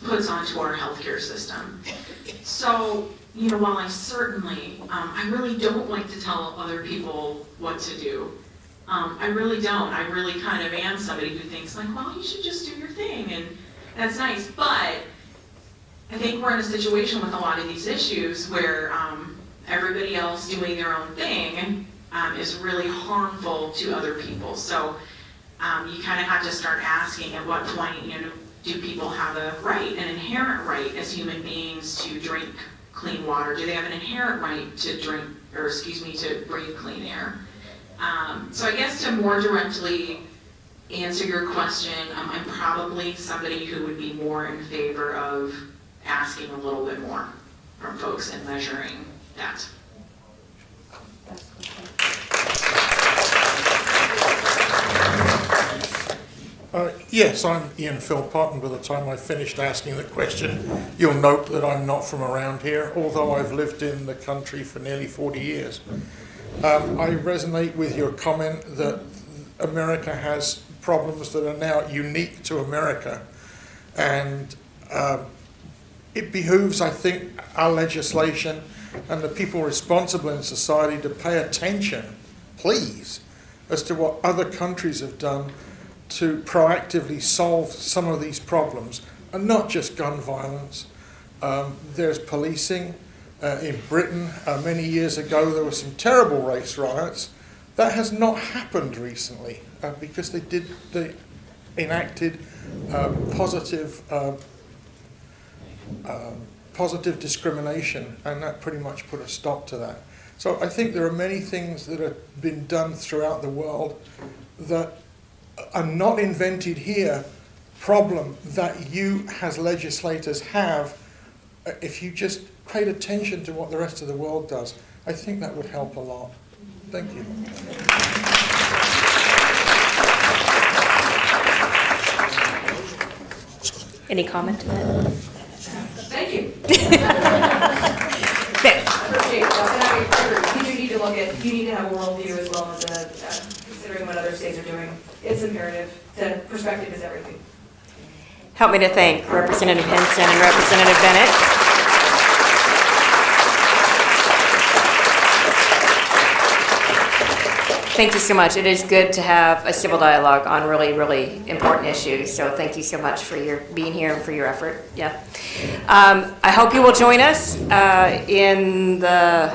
Speaker 3: puts onto our healthcare system. So, while I certainly, I really don't like to tell other people what to do. I really don't. I really kind of am somebody who thinks like, well, you should just do your thing, and that's nice. But I think we're in a situation with a lot of these issues where everybody else doing their own thing is really harmful to other people. So you kind of have to start asking at what point, do people have a right, an inherent right as human beings to drink clean water? Do they have an inherent right to to breathe clean air? So I guess to more directly answer your question, I'm probably somebody who would be more in favor of asking a little bit more from folks and measuring that.
Speaker 15: Yes, I'm Ian Philpott, and by the time I finished asking the question, you'll note that I'm not from around here, although I've lived in the country for nearly 40 years. I resonate with your comment that America has problems that are now unique to America, and it behooves, I think, our legislation and the people responsible in society to pay attention, please, as to what other countries have done to proactively solve some of these problems, and not just gun violence. There's policing. In Britain, many years ago, there were some terrible race riots. That has not happened recently because they enacted positive discrimination, and that pretty much put a stop to that. So I think there are many things that have been done throughout the world that are not invented here, problem that you as legislators have. If you just paid attention to what the rest of the world does, I think that would help a lot. Thank you.
Speaker 4: Any comment to that?
Speaker 2: Thank you.
Speaker 4: There.
Speaker 2: Appreciate that. And you do need to look at, you need to have a worldview as well as considering what other states are doing. It's imperative. The perspective is everything.
Speaker 4: Help me to thank Representative Hinson and Representative Bennett. Thank you so much. It is good to have a civil dialogue on really, really important issues. So thank you so much for your being here and for your effort. Yeah. I hope you will join us in the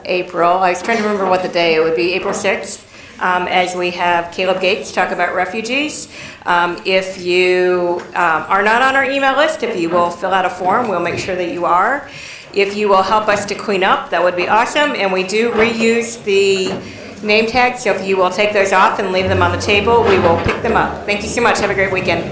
Speaker 4: April. I was trying to remember what the day it would be. April 6th. As we have Caleb Gates talk about refugees. If you are not on our email list, if you will fill out a form, we'll make sure that you are. If you will help us to clean up, that would be awesome. And we do reuse the name tags, so if you will take those off and leave them on the table, we will pick them up. Thank you so much. Have a great weekend.